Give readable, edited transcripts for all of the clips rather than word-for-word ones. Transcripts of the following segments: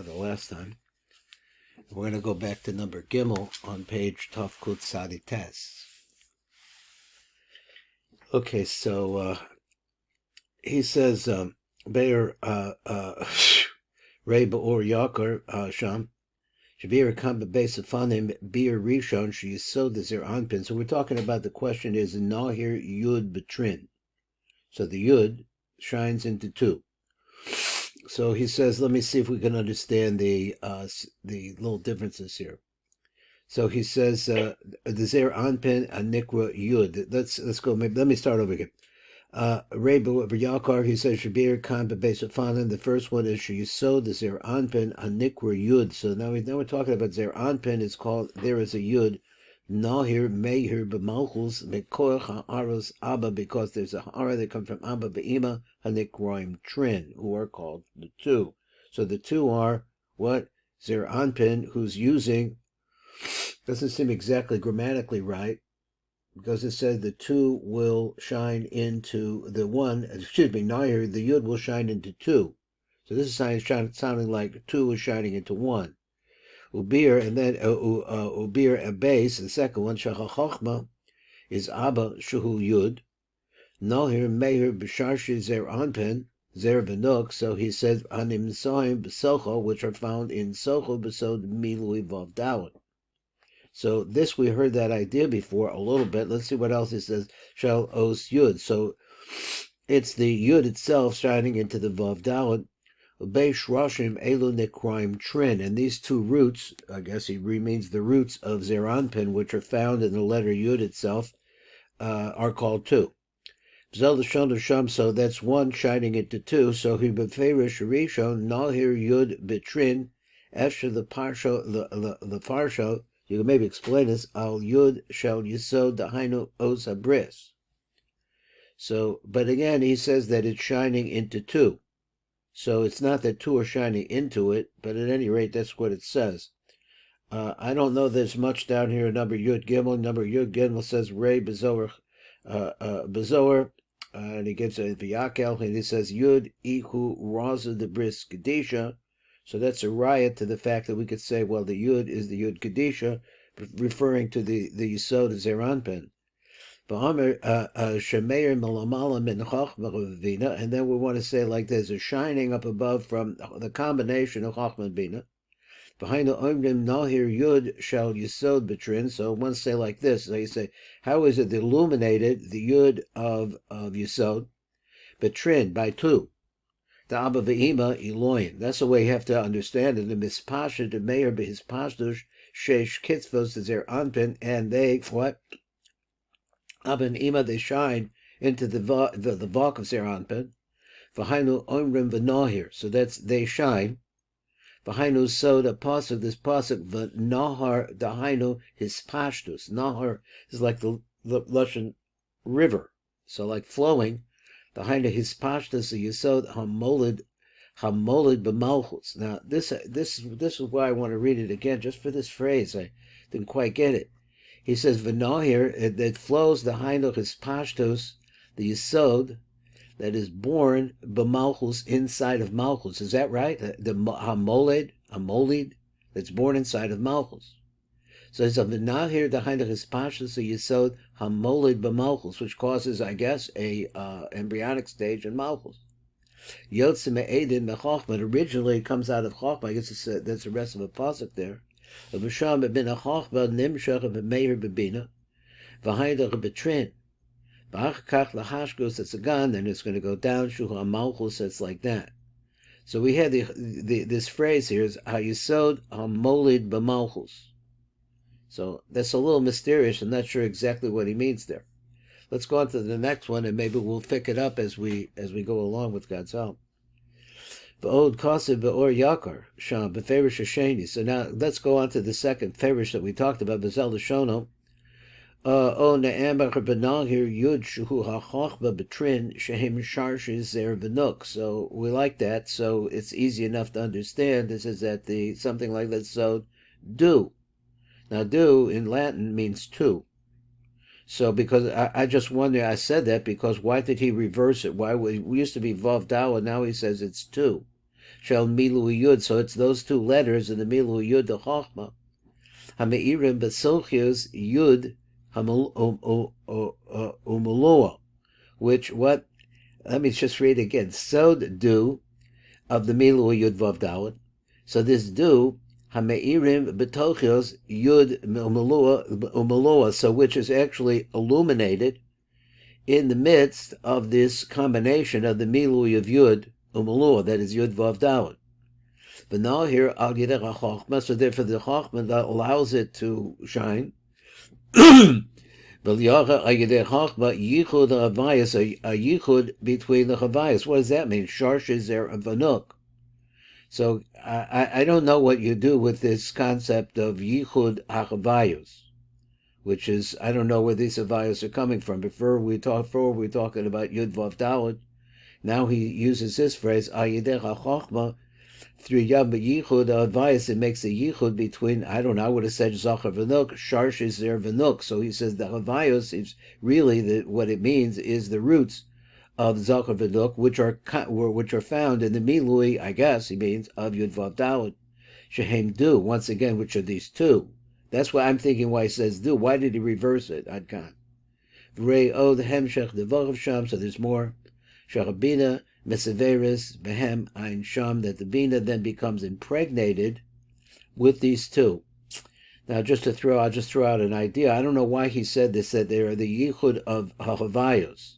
the last time. We're going to go back to number Gimel on page Tafkut Sadites. Okay, so he says, Be'er Rei Ba'or Yakar Sham, Shabir Kamba Besafanim Bir Rishon Shiyisod Zer Anpin. So we're talking about the question is Nahir Yud Betrin. So the Yud shines into two. So he says, let me see if we can understand the little differences here. So he says, the Zer Anpin Anikra Yud. Let's go. Maybe, let me start over again. Rebu Yakar, he says, Shabir Khan Bebesafanan. The first one is Shiyisod, the Zer Anpin Anikra Yud. So now we're talking about Zer Anpin. It's called, there is a Yud. Nahir Meir b'malchus mekoach ha'aros Abba, because there's a hara that comes from Abba be'ima hanikroim trin, who are called the two. So the two are what? Zer Anpin, who's using, doesn't seem exactly grammatically right, because it said the two will shine into the one, Nahir, the Yud will shine into two. So this is sounding like two is shining into one. Ubir, and then Ubir a base, the second one, Shachachochma, is Abba Shuhu Yud. Nahir Meir B'Sharshi Zer Anpin, Zer Benuk, so he says Anim Soim B'Socho, which are found in Socho B'Sod Milui Vav Dawin. So this, we heard that idea before a little bit. Let's see what else he says. Shel Os Yud. So it's the Yud itself shining into the Vav Dawin. Beish Roshim Elu Nekroim Trin, and these two roots, I guess he means the roots of Zer Anpin, which are found in the letter Yud itself, are called two. Zel Shon Sham, so that's one shining into two. So he beferish Rishon Nahir Yud Betrin, after the parsha, the parsha, you can maybe explain this, Al Yud Shel Yisod Dahainu Os Habris. So, but again, he says that it's shining into two. So it's not that two are shining into it, but at any rate, that's what it says. I don't know there's much down here. Number Yud Gimel. Number Yud Gimel says Rei Bezoar, and he gives a V'yakel, and he says Yud Ihu Raza de Bris Kedisha. So that's a riot to the fact that we could say, well, the Yud is the Yud Kedisha, referring to the Yisod of Zer Anpin. And then we want to say like there's a shining up above from the combination of Chachma and Bina. Behind the Omrim Nahir Yud Shal Yisod Betrin. So one say like this. So you say, how is it illuminated, the Yud of Yisod? Betrin, by two. The Abba Ve'ima Eloim. That's the way you have to understand it. The Mispasha, the Meir Behis Pashtush, Shesh Kitzvos, the Zer Anpin, and they, what? Abba and Ima, they shine into the Vok of Zer Anpin. V'hainu Omrim V'nahir. So that's, they shine. V'hainu Soda Pasuk, this Pasuk, V'nahar Dahainu his Pashtus. Nahar is like the Russian river. So like flowing. V'hainu his Pashtus, the Yisod Hamolid B'malchus. Now this is why I want to read it again, just for this phrase. I didn't quite get it. He says, V'nahir, that flows the Hainuch is Pashtos, the Yisod, that is born b'malchus, inside of Malchus. Is that right? The Hamolid, that's born inside of Malchus. So it's a V'nahir, the Hainuch is Pashtos, the Yisod, Hamolid b'malchus, which causes, I guess, a embryonic stage in Malchus. Yotze me'edin me'chochma, originally it comes out of Chochma. I guess that's the rest of a pasuk there. V'sham bin a chochma nimshach b'meir b'bina, v'haydach b'trin, v'achkach lahashgos, it's a gun, then it's going to go down, shuha malchus, it's like that. So we had this phrase here is hayisod hamolid b'malchus. So that's a little mysterious. I'm not sure exactly what he means there. Let's go on to the next one, and maybe we'll pick it up as we go along with God's help. V'od kasev be'or yakar sham b'ferish hasheni. So now let's go on to the second ferish that we talked about, b'zel l'shono. O ne'amar b'nahir yud shuhu ha'chochba b'trin shehem sharshes zer v'nuk. So we like that. So it's easy enough to understand. This is that something like that. So do. Now do in Latin means two. So because I just wonder, I said that because why did he reverse it? Why we used to be Vav Dawa, now he says it's two. Shel Milu Yud. So it's those two letters in the Milu Yud the Chochma. Hameirim Besochios Yud Umaloa. Which what? Let me just read again. Sod do of the Milu Yud Vav Dalet. So this do Hameirim Betochios Yud Umaloa. So which is actually illuminated in the midst of this combination of the Milui of Yud Umalua, that is Yud Vav Dalet. But now here Al Yedei HaChochma, so therefore the Chochma that allows it to shine. But Yacha Al Yedei Chochma Yichud HaVayas, a Yichud between the Havayas. What does that mean? Sharsh is there a Vanuk. So I don't know what you do with this concept of Yichud HaChavayos, which is, I don't know where these avayos are coming from. Before we were talking about Yud Vav Dalet. Now he uses this phrase, Ayidech HaChochma, through Yam Yichud avayos. It makes a yichud between, I don't know, I would have said Zachar V'nuk, Sharsh is there V'nuk. So he says the avayos is really, what it means is the roots of Zachar V'nuk, which are found in the Milui, I guess he means, of Yud Vav Dalet. Shehem do, once again, which are these two. That's why I'm thinking why he says do. Why did he reverse it? Adkan. V'rei o the hemshech devav sham. So there's more. Shachabina meseveris behem ein sham. That the bina then becomes impregnated with these two. Now, I'll just throw out an idea. I don't know why he said this. That they are the yichud of havayos.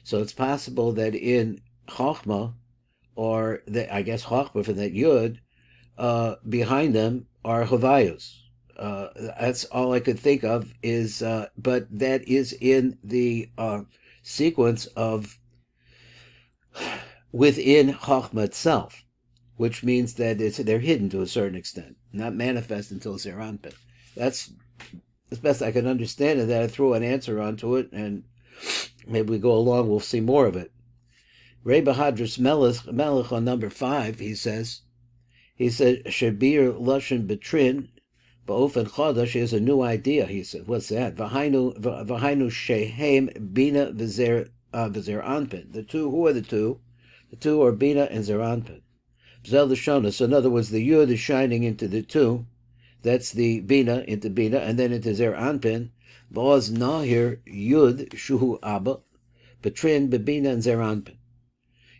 So it's possible that in chochma, or I guess chochma for that yud, behind them are havayos. That's all I could think of is, but that is in the sequence of within Chochmah itself, which means that they're hidden to a certain extent, not manifest until Zeranpin. That's as best I can understand it. That I threw an answer onto it, and maybe we go along, we'll see more of it. Rei Bahadras Melech on number 5, he said, Shabir Lashon Betrin. Ba'ofen Chodesh is a new idea, he said. What's that? V'hainu shehem bina v'zer anpin. The two, who are the two? The two are bina and zer anpin. B'zel l'shona. So in other words, the yud is shining into the two. That's the bina into bina, and then into zer anpin. V'oz nahir yud shuhu abba. Betrin bebina and zer anpin.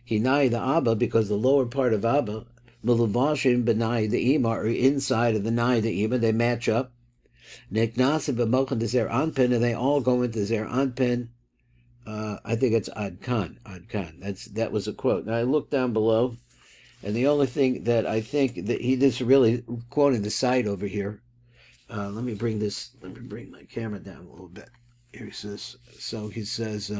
Hinai the abba, because the lower part of abba, Milavashim benai the ima, or inside of the nai the ima, they match up. Neknasim b'mochan to zer anpin, and they all go into zer anpin. I think it's adkan. That was a quote. Now I looked down below, and the only thing that I think that he is really quoting the site over here. Let me bring my camera down a little bit. Here he says. So he says.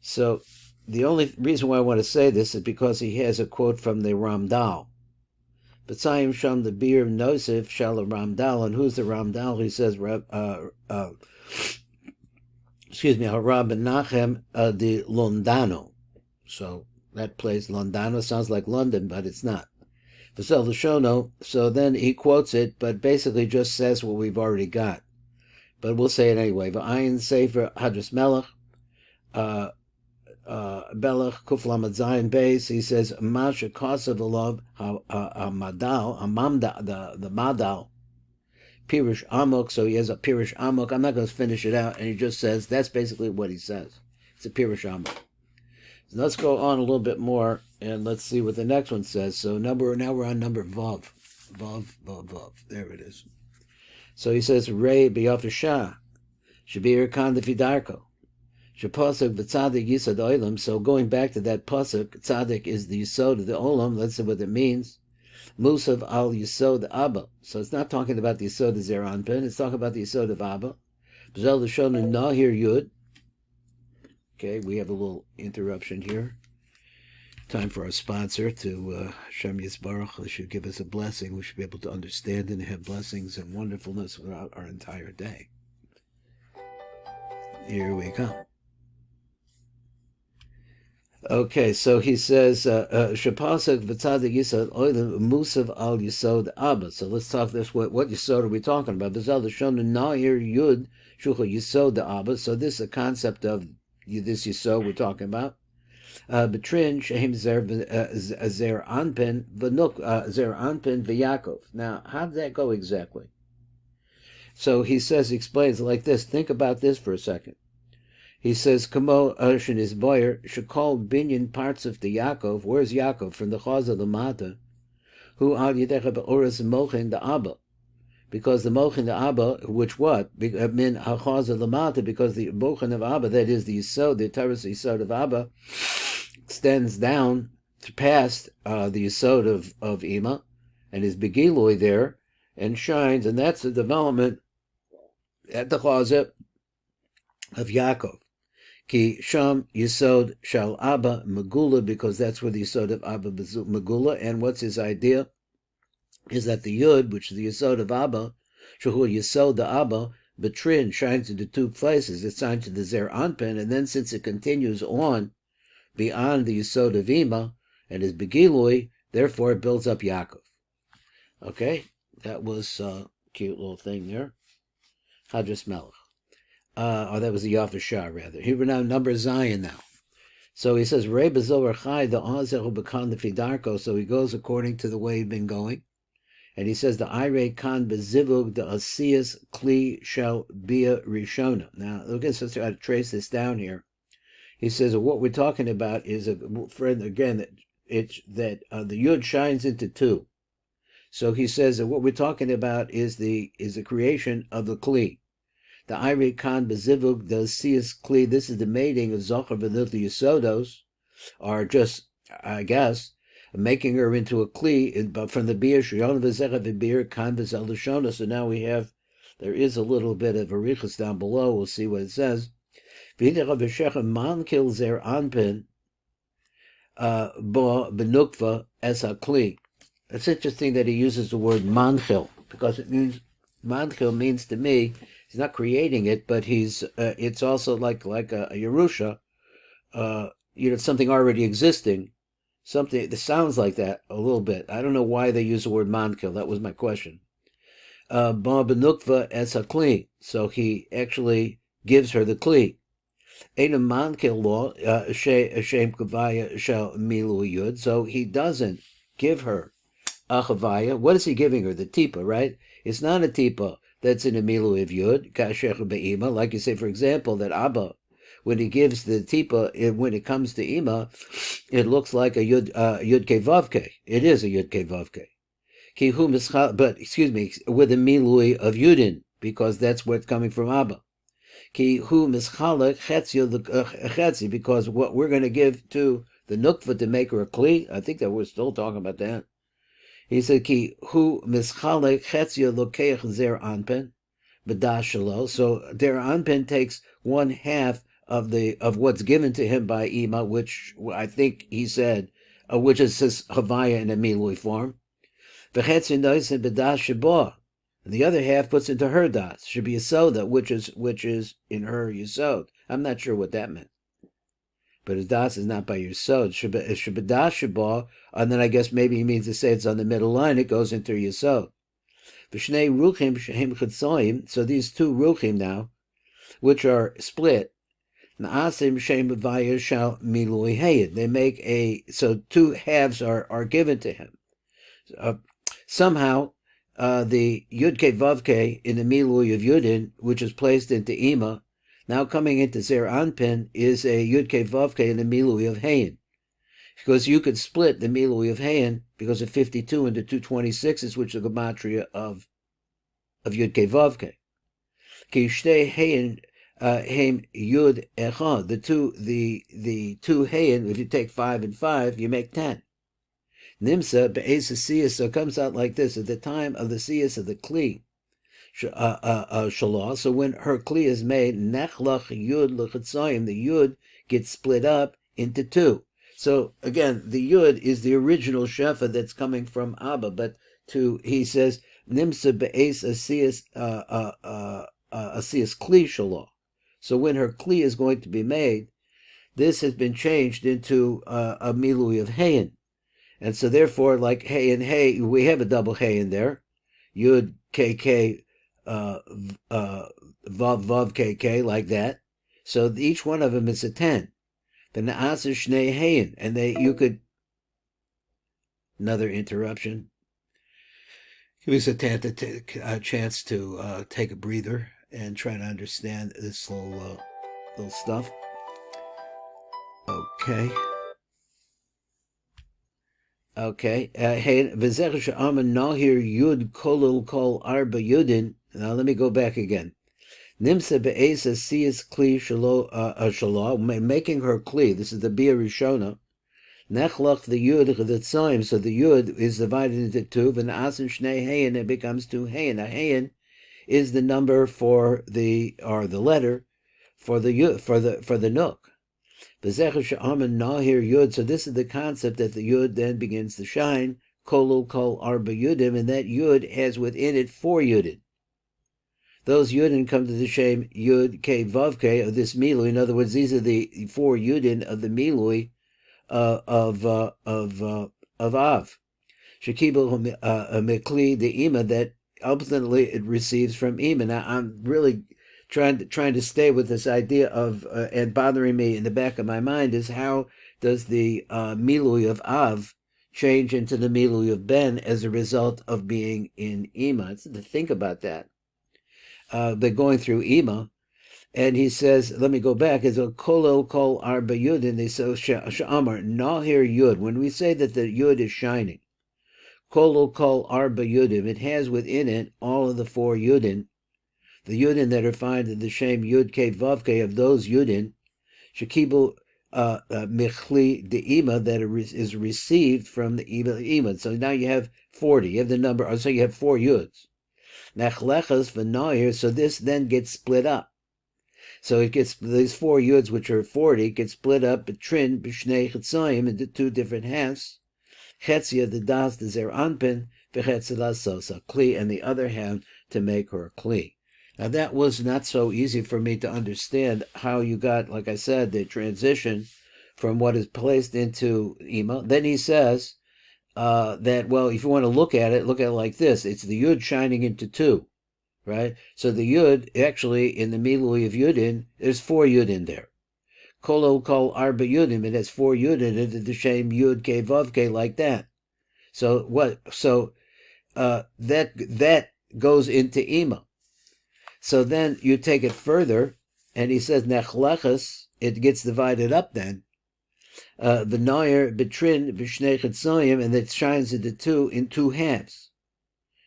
So. The only reason why I want to say this is because he has a quote from the Ramdal. B'tzayim sham the bir nosif shal Ramdal, and who's the Ramdal? He says, Harab Menachem de Londano. So that place, Londano, sounds like London, but it's not. V'zel l'shono, so then he quotes it, but basically just says what we've already got. But we'll say it anyway. V'ayin Sifra Hadras Melech, Belach Kuflamad Zayin Beis, he says Masha Kosav Alav Madal the Madal Pirish Amok. So he has a Pirish Amok. I'm not going to finish it out, and he just says that's basically what he says. It's a Pirish Amok. So let's go on a little bit more, and let's see what the next one says. So now we're on number Vav. There it is. So he says Rei B'Yafir Shah Shabir Khan the Fidarko. Pasuk v'tzadik yisod olam. So going back to that pasuk, tzadik is the yisod of the olam. Let's see what it means. Musav al yisod abba. So it's not talking about the yisod of zer anpin. It's talking about the yisod of abba. B'zel l'shonu nahir yud. Okay, we have a little interruption here. Time for our sponsor to Shem Yisbarach. They should give us a blessing. We should be able to understand and have blessings and wonderfulness throughout our entire day. Here we come. Okay, so he says, Shapasek v'tzadik yisod oilim musav al yisod abba. So let's talk this. What yisod are we talking about? B'zal l'shonu nahir yud shucha yisod abba. So this is a concept of this yisod we're talking about. Betrin shehem zer anpen v'nuk zer anpen v'Yakov. Now, how did that go exactly? So he explains like this. Think about this for a second. He says, Kamo Ocean is boyer, Shakol binyan parts of the Yaakov. Where's Yaakov? From the Chaza Lamata, who al Yedecha Be'oras Mochin the Abba. Because the Mochin the Abba, which what? Min HaChaza Lamata, because the Mochin of Abba, that is the Yisod, the Taras Yisod of Abba, extends down to past the Yisod of Ima, and is Begiloi there, and shines, and that's the development at the Chaza of Yaakov. Ki Sham Yisod Shal Abba Megula, because that's where the Yisod of Abba Megula. And what's his idea? Is that the Yud, which is the Yisod of Abba, Shahu Yisod the Abba, Betrin, shines into two places. It's signed to the Zer Anpen, and then since it continues on beyond the Yisod of Ima and is Begilui, therefore it builds up Yaakov. Okay, that was a cute little thing there. Hadras Melech. That was the Yafa Shah, rather. Here we're now number Zion now. So he says, Rei Bezoar Chai, the Azehu Bekan the Fidarko. So he goes according to the way he'd been going. And he says, the Ire Kan Bezivug, the Asiyas Kli Shel Bia Rishona. Now, look at this, try to trace this down here. He says, what we're talking about is, friend, again, that the Yud shines into two. So he says that what we're talking about is the creation of the Kli. The Ire Kan Bezivug, the Asiyas Kli, this is the mating of Zochar V'Nil Yisodos, are just, I guess, making her into a Kli, but from the Bir Shion V'Zecha V'Bir Kan V'Zel Lashona. So now there is a little bit of arichas down below. We'll see what it says. V'Hidech V'Shechem Man Kil Zer Anpin Bo Benukva Es HaKli. It's interesting that he uses the word manchil, because it means, manchil means to me, he's not creating it, but it's also like a Yerusha, something already existing, something that sounds like that a little bit. I don't know why they use the word manchil. That was my question. Ba benukva es hakli. So he actually gives her the kli. Ein manchil law shem kavaya shel milu yud. So he doesn't give her a chavaya. What is he giving her? The tipa, right? It's not a tipa that's in a milu of yud, kasher be'ima, like you say, for example, that Abba, when he gives the tipa, when it comes to ima, it looks like a yud ke vavke. It is a yud ke vavke. But excuse me, with a milui of yudin, because that's what's coming from Abba. Ki hu mischalek chetzi, because what we're going to give to the nukva to make her a kli, I think that we're still talking about that. He said, Ki hu mischalek chetzia lokeach zer anpen, b'dashalo. So der anpen takes one half of what's given to him by Ima, which I think he said, which is his Havaya in a milui form. V'chetzia noisen b'dash shabo. And the other half puts into her das, should be a soda, which is in her yisod. I'm not sure what that meant. But his das is not by your sod. Shabbat, and then I guess maybe he means to say it's on the middle line, it goes into your sod. V'shnei ruchim shehem chitzoim, so these two ruchim now, which are split, na'asim shem v'vaya shal milui hayed. They make so two halves are given to him. Somehow, the Yud-Ke Vav-Ke in the milui of Yudin, which is placed into Ima, now coming into Zer Anpin, is a Yud-Ke Vav-Ke in the milui of Hayin. Because you could split the milui of Hayin because of 52 into 226s, which is the gematria of Yud-Ke Vav-Ke. Ki shtei Hayin Haim Yud Echad. The two Hayin, if you take 5 and 5, you make 10. Nimsa be'ez siyas, so it comes out like this, at the time of the siyas of the kli, shalah, so when her kli is made, nechlach yud l'chatzayim, the yud gets split up into two. So again, the yud is the original shefa that's coming from Abba, but he says, nimsa be'ez asiyas kli shalah. So when her kli is going to be made, this has been changed into a milui of hayin. And so therefore, like hey and hey, we have a double hey in there. Yud, KK, Vav, KK, like that. So each one of them is a 10. V'na'asa shnei hayin, and you could, another interruption. Give us a chance to take a breather and try to understand this little stuff. Okay. Okay. V'zech she'amen nahir yud kolul kol arba yudin. Now let me go back again. Nimsa be'esa siyas kli shalo, making her kli. This is the bia rishona. Nechlach the yud chadatzayim. So the yud is divided into two. V'na'asin shnei hayin, it becomes two hayin. A hayin is the number for the letter for the yud, for the nook. V'zecher she'amen nahir yud. So this is the concept that the yud then begins to shine. Kolul kol arba yudim, and that yud has within it four yudin. Those yudin come to the shem yud ke vav ke of this milui. In other words, these are the four yudin of the milui of Av. Shekibel mekli the ima, that ultimately it receives from ima. Now I'm really trying to stay with this idea of and bothering me in the back of my mind is how does the milui of Av change into the milui of Ben as a result of being in ima? It's to think about that. They're going through ima, and he says, let me go back, it's a kolel kol arba yud, and they say sha'amar nahir yud. When we say that the yud is shining, kolel kol arba yudim, it has within it all of the four yudin, the yudin that are found in the shem yud ke vav ke of those yudin, shekibu michli de ima, that is received from the ima. So now you have 40. You have the number, so you have four yuds. Nechlechas v'nahir, so this then gets split up. So it gets, these four yuds, which are 40, get split up betrin b'shnei chetzayim into two different halves. Chetzia the das the zer anpin, v'chetzia la sosa kli, and the other half to make her kli. Now that was not so easy for me to understand how you got, like I said, the transition from what is placed into ima. Then he says that, well, if you want to look at it like this. It's the yud shining into two, right? So the yud, actually, in the milui of yudin, there's four yudin there. Kolo kol arba yudim, it has four yudin into the same yud ke vav ke, like that. So what? So that goes into ima. So then you take it further, and he says nechlechas, it gets divided up then. The noyer betrin b'shnei chetzayim, and it shines into two in two halves.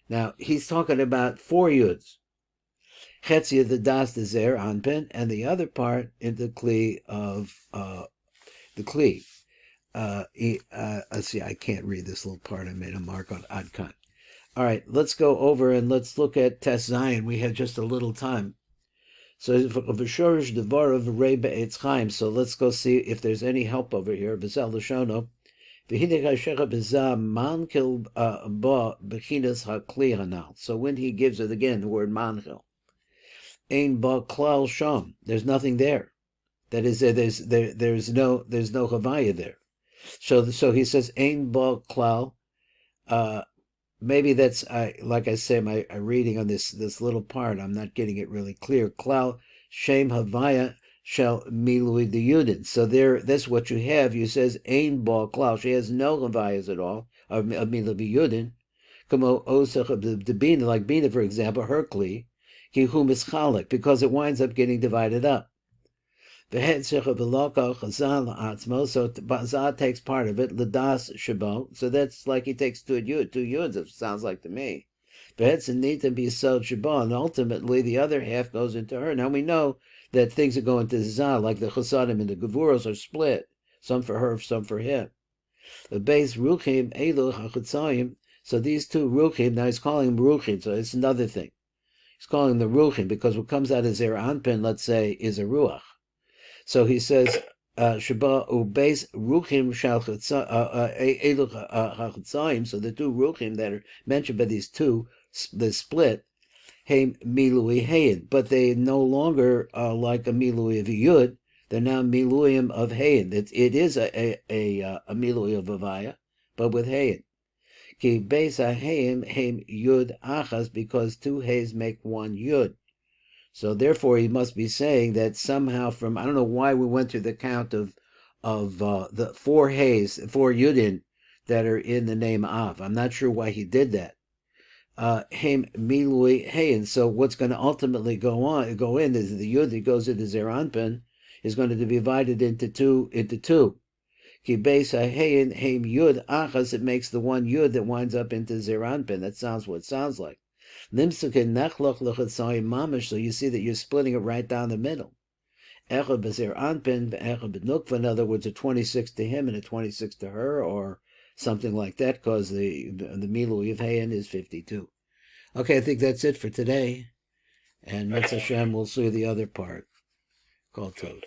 Now he's talking about four yuds. Chetzia the das the zer anpen, and the other part in the kli of the kli. Let's see, I can't read this little part. I made a mark on adkan. All right, let's go over and let's look at Tes Zion. We had just a little time. So v'shorish devar of Rei Be'etz Chaim. So let's go see if there's any help over here. B'zel l'shono v'hine kashecha b'zah mankel ba b'chinas hakli hanal. So when he gives it again, the word mankel, ein ba klal sham. There's nothing there. That is, there's no chavaya there. So he says ein ba klal. Maybe that's, like I say, my reading on this little part, I'm not getting it really clear. Klal shem havaya shall milui the yudin. So there, that's what you have. You says ein ba klal. She has no havayas at all of milui yudin. Kamo osach of the bina, like bina, for example, her kli, ki hu mischalik, because it winds up getting divided up. So Bazah takes part of it, Ladas Shabo. So that's like he takes two yuds, it sounds like to me. And ultimately the other half goes into her. Now we know that things are going to Zah, like the Chasadim and the Gevuros are split, some for her, some for him. The base Ruchim, Elu, HaChatzayim. So these two Ruchim, now he's calling them Ruchim, so it's another thing. He's calling them Ruchim because what comes out of Zer Anpin, let's say, is a Ruach. So he says, Shaba ubeis ruchim shal chatzayim. So the two ruchim that are mentioned by these two, the split, heim milui hayin, but they no longer are like a milui of a yud. They're now miluim of hayin. It is a milui of avaya, but with hayin. Ki beis hayin heim yud achas, because two hays make one yud. So therefore, he must be saying that somehow from, I don't know why we went through the count of the four Yudin that are in the name Av. I'm not sure why he did that. Haim Milui Hayin. So what's going to ultimately go in is the Yud that goes into Zeranpin is going to be divided into two. Ki Beis Hayin Haim Yud Achas. It makes the one Yud that winds up into Zeranpin. That sounds what it sounds like. Nimsukin Nachloch Lechatzayim Mamish. So you see that you're splitting it right down the middle. Echad Bezer Anpin, Echad Benukva. In other words, a 26 to him and a 26 to her, or something like that, because the Milu of Hayan is 52. Okay, I think that's it for today. And Mitzvah Hashem, we'll see the other part. Kol Tov.